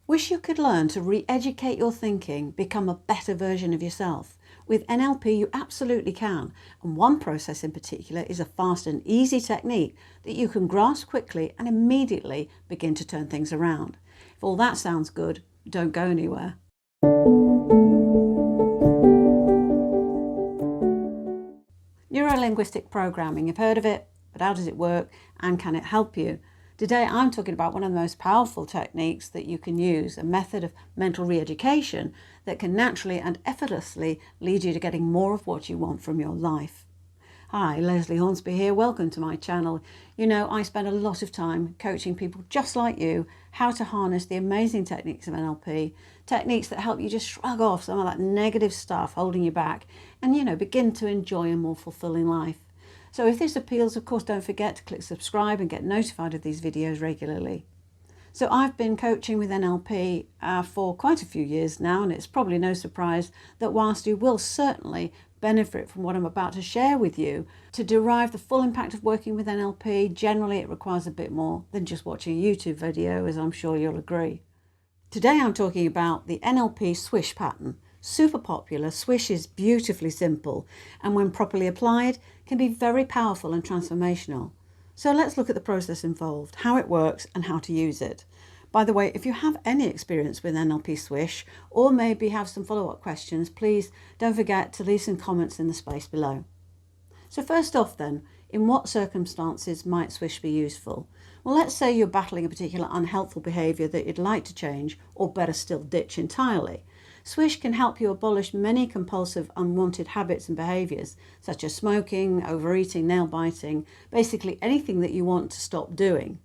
Wish you could learn to re-educate your thinking, become a better version of yourself? With NLP, you absolutely can. And one process in particular is a fast and easy technique that you can grasp quickly and immediately begin to turn things around. If all that sounds good, don't go anywhere. Neuro-linguistic programming, you've heard of it, but how does it work and can it help you? Today I'm talking about one of the most powerful techniques that you can use, a method of mental re-education that can naturally and effortlessly lead you to getting more of what you want from your life. Hi, Lesley Hornsby here. Welcome to my channel. You know, I spend a lot of time coaching people just like you how to harness the amazing techniques of NLP, techniques that help you just shrug off some of that negative stuff holding you back and, you know, begin to enjoy a more fulfilling life. So if this appeals, of course, don't forget to click subscribe and get notified of these videos regularly. So I've been coaching with NLP for quite a few years now, and it's probably no surprise that whilst you will certainly benefit from what I'm about to share with you, to derive the full impact of working with NLP, generally it requires a bit more than just watching a YouTube video, as I'm sure you'll agree. Today I'm talking about the Nlp Swish Pattern. Super popular, Swish is beautifully simple and when properly applied can be very powerful and transformational. So let's look at the process involved, how it works and how to use it. By the way, if you have any experience with Nlp Swish or maybe have some follow-up questions, please don't forget to leave some comments in the space below. So first off then, in what circumstances might Swish be useful? Well, let's say you're battling a particular unhelpful behaviour that you'd like to change or better still ditch entirely. Swish can help you abolish many compulsive, unwanted habits and behaviours, such as smoking, overeating, nail biting, basically anything that you want to stop doing.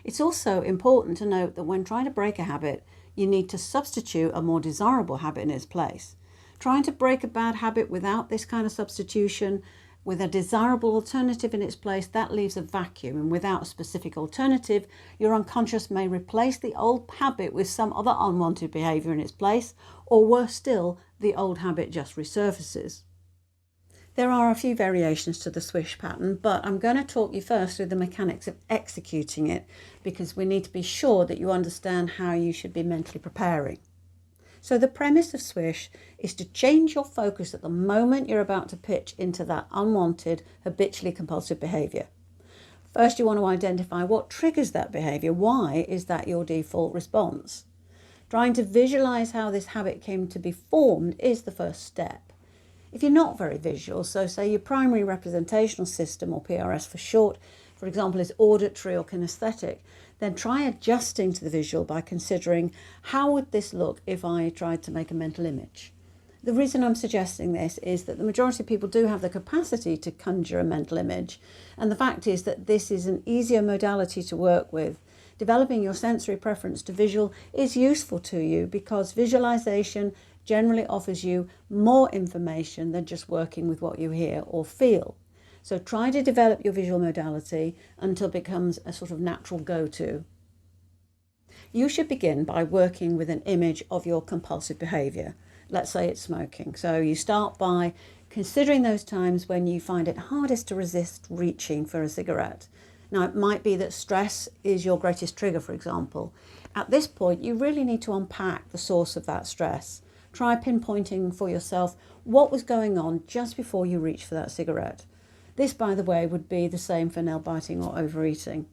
It's also important to note that when trying to break a habit, you need to substitute a more desirable habit in its place. Trying to break a bad habit without this kind of substitution, with a desirable alternative in its place, that leaves a vacuum, and without a specific alternative, your unconscious may replace the old habit with some other unwanted behaviour in its place, or worse still, the old habit just resurfaces. There are a few variations to the Swish pattern, but I'm going to talk you first through the mechanics of executing it, because we need to be sure that you understand how you should be mentally preparing. So the premise of Swish is to change your focus at the moment you're about to pitch into that unwanted, habitually compulsive behaviour. First, you want to identify what triggers that behaviour. Why is that your default response? Trying to visualise how this habit came to be formed is the first step. If you're not very visual, so say your primary representational system, or PRS for short, for example, is auditory or kinesthetic, then try adjusting to the visual by considering how would this look if I tried to make a mental image. The reason I'm suggesting this is that the majority of people do have the capacity to conjure a mental image, and the fact is that this is an easier modality to work with. Developing your sensory preference to visual is useful to you because visualization generally offers you more information than just working with what you hear or feel. So try to develop your visual modality until it becomes a sort of natural go-to. You should begin by working with an image of your compulsive behaviour. Let's say it's smoking. So you start by considering those times when you find it hardest to resist reaching for a cigarette. Now, it might be that stress is your greatest trigger, for example. At this point, you really need to unpack the source of that stress. Try pinpointing for yourself what was going on just before you reached for that cigarette. This, by the way, would be the same for nail biting or overeating.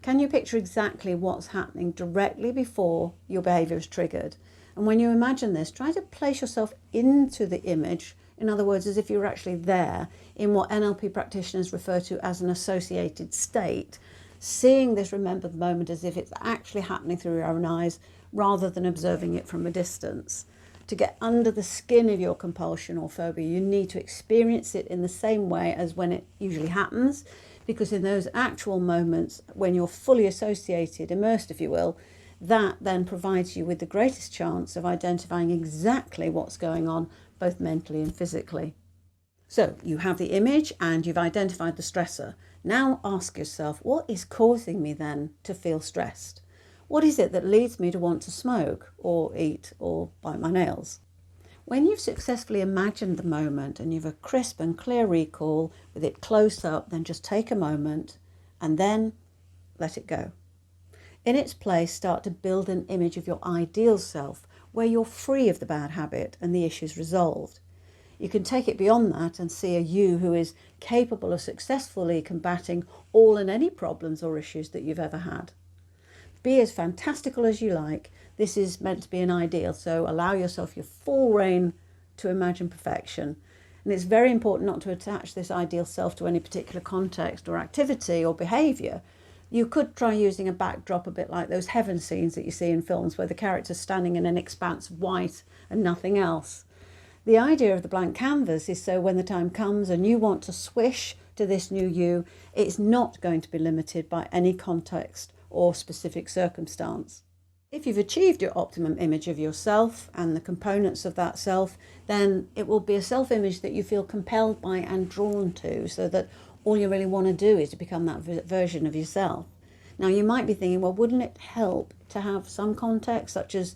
Can you picture exactly what's happening directly before your behaviour is triggered? And when you imagine this, try to place yourself into the image, in other words, as if you were actually there, in what NLP practitioners refer to as an associated state, seeing this remembered moment as if it's actually happening through your own eyes rather than observing it from a distance. To get under the skin of your compulsion or phobia, you need to experience it in the same way as when it usually happens, because in those actual moments, when you're fully associated, immersed if you will, that then provides you with the greatest chance of identifying exactly what's going on, both mentally and physically. So you have the image and you've identified the stressor. Now ask yourself, what is causing me then to feel stressed? What is it that leads me to want to smoke or eat or bite my nails? When you've successfully imagined the moment and you've a crisp and clear recall with it close up, then just take a moment and then let it go. In its place, start to build an image of your ideal self, where you're free of the bad habit and the issues resolved. You can take it beyond that and see a you who is capable of successfully combating all and any problems or issues that you've ever had. Be as fantastical as you like. This is meant to be an ideal, so allow yourself your full reign to imagine perfection. And it's very important not to attach this ideal self to any particular context or activity or behaviour. You could try using a backdrop a bit like those heaven scenes that you see in films where the character's standing in an expanse of white and nothing else. The idea of the blank canvas is so when the time comes and you want to swish to this new you, it's not going to be limited by any context or specific circumstance. If you've achieved your optimum image of yourself and the components of that self, then it will be a self-image that you feel compelled by and drawn to, so that all you really want to do is to become that version of yourself. Now, you might be thinking, well, wouldn't it help to have some context, such as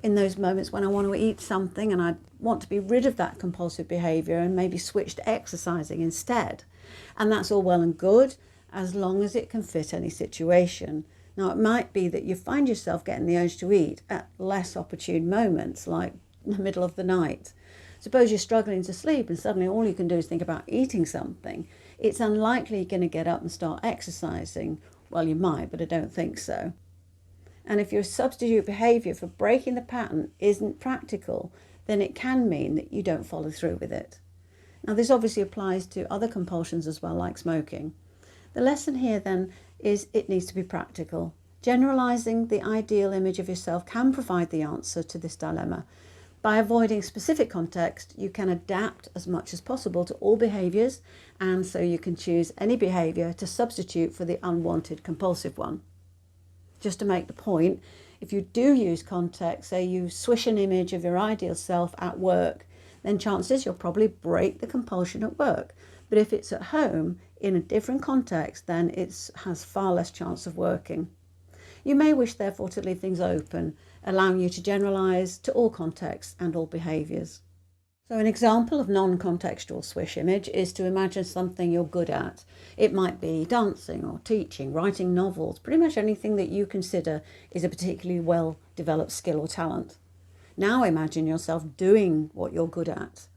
in those moments when I want to eat something and I want to be rid of that compulsive behaviour and maybe switch to exercising instead? And that's all well and good, as long as it can fit any situation. Now, it might be that you find yourself getting the urge to eat at less opportune moments, like in the middle of the night. Suppose you're struggling to sleep and suddenly all you can do is think about eating something. It's unlikely you're going to get up and start exercising. Well, you might, but I don't think so. And if your substitute behaviour for breaking the pattern isn't practical, then it can mean that you don't follow through with it. Now, this obviously applies to other compulsions as well, like smoking. The lesson here then is it needs to be practical. Generalising the ideal image of yourself can provide the answer to this dilemma. By avoiding specific context, you can adapt as much as possible to all behaviours, and so you can choose any behaviour to substitute for the unwanted compulsive one. Just to make the point, if you do use context, say you swish an image of your ideal self at work, then chances you'll probably break the compulsion at work. But if it's at home, in a different context, then it has far less chance of working. You may wish, therefore, to leave things open, allowing you to generalise to all contexts and all behaviours. So an example of non-contextual swish image is to imagine something you're good at. It might be dancing or teaching, writing novels, pretty much anything that you consider is a particularly well-developed skill or talent. Now imagine yourself doing what you're good at.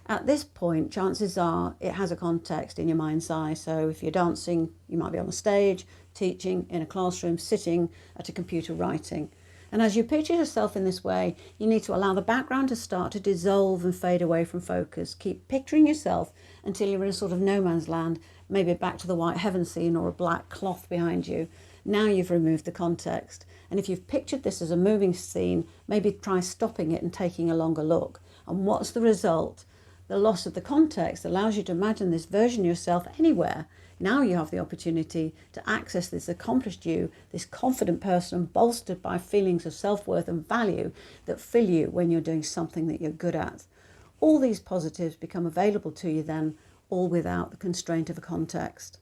At this point, chances are it has a context in your mind's eye. So if you're dancing, you might be on a stage, teaching, in a classroom, sitting at a computer writing. And as you picture yourself in this way, you need to allow the background to start to dissolve and fade away from focus. Keep picturing yourself until you're in a sort of no man's land, maybe back to the white heaven scene or a black cloth behind you. Now you've removed the context. And if you've pictured this as a moving scene, maybe try stopping it and taking a longer look. And what's the result? The loss of the context allows you to imagine this version of yourself anywhere. Now you have the opportunity to access this accomplished you, this confident person bolstered by feelings of self-worth and value that fill you when you're doing something that you're good at. All these positives become available to you then, all without the constraint of a context.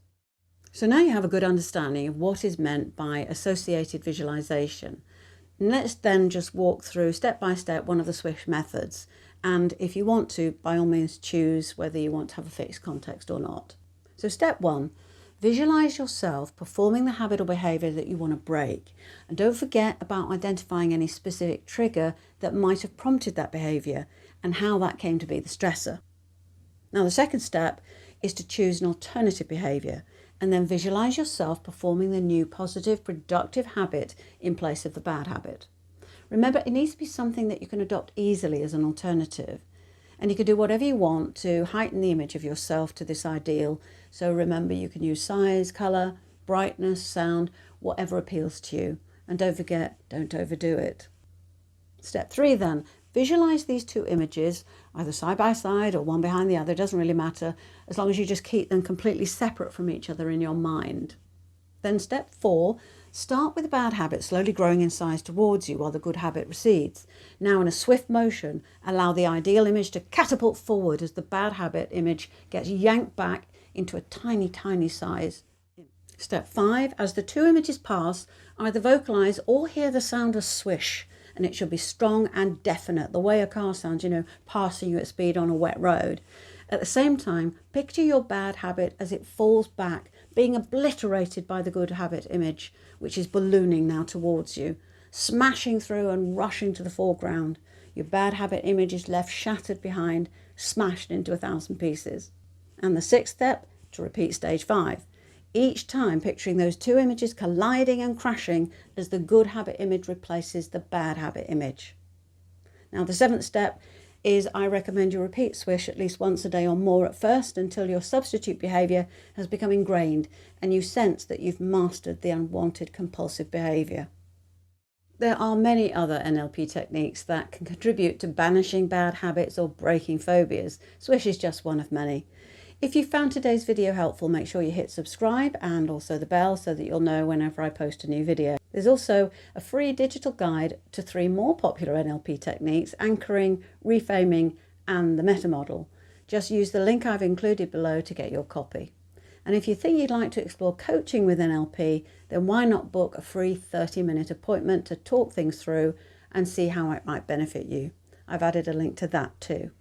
So now you have a good understanding of what is meant by associated visualization. And let's then just walk through step by step one of the Swish methods. And if you want to, by all means choose whether you want to have a fixed context or not. So step 1, visualize yourself performing the habit or behaviour that you want to break. And don't forget about identifying any specific trigger that might have prompted that behaviour and how that came to be the stressor. Now the second step is to choose an alternative behaviour and then visualize yourself performing the new positive, productive habit in place of the bad habit. Remember, it needs to be something that you can adopt easily as an alternative. And you can do whatever you want to heighten the image of yourself to this ideal. So remember, you can use size, colour, brightness, sound, whatever appeals to you. And don't forget, don't overdo it. Step 3 then, visualise these two images, either side by side or one behind the other, doesn't really matter, as long as you just keep them completely separate from each other in your mind. Then step 4, start with a bad habit slowly growing in size towards you while the good habit recedes. Now in a swift motion, allow the ideal image to catapult forward as the bad habit image gets yanked back into a tiny, tiny size. Step 5, as the two images pass, either vocalise or hear the sound of swish, and it should be strong and definite, the way a car sounds, passing you at speed on a wet road. At the same time, picture your bad habit as it falls back, being obliterated by the good habit image, which is ballooning now towards you, smashing through and rushing to the foreground. Your bad habit image is left shattered behind, smashed into 1,000 pieces. And the sixth step, to repeat stage 5. Each time picturing those two images colliding and crashing as the good habit image replaces the bad habit image. Now the seventh step is I recommend you repeat Swish at least once a day or more at first until your substitute behaviour has become ingrained and you sense that you've mastered the unwanted compulsive behaviour. There are many other NLP techniques that can contribute to banishing bad habits or breaking phobias. Swish is just one of many. If you found today's video helpful, make sure you hit subscribe and also the bell so that you'll know whenever I post a new video. There's also a free digital guide to 3 more popular NLP techniques, anchoring, reframing and the meta model. Just use the link I've included below to get your copy. And if you think you'd like to explore coaching with NLP, then why not book a free 30-minute appointment to talk things through and see how it might benefit you. I've added a link to that too.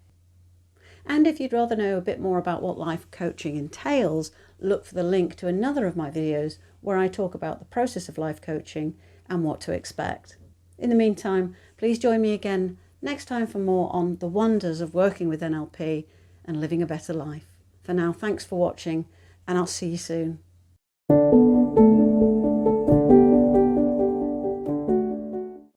And if you'd rather know a bit more about what life coaching entails, look for the link to another of my videos where I talk about the process of life coaching and what to expect. In the meantime, please join me again next time for more on the wonders of working with NLP and living a better life. For now, thanks for watching, and I'll see you soon.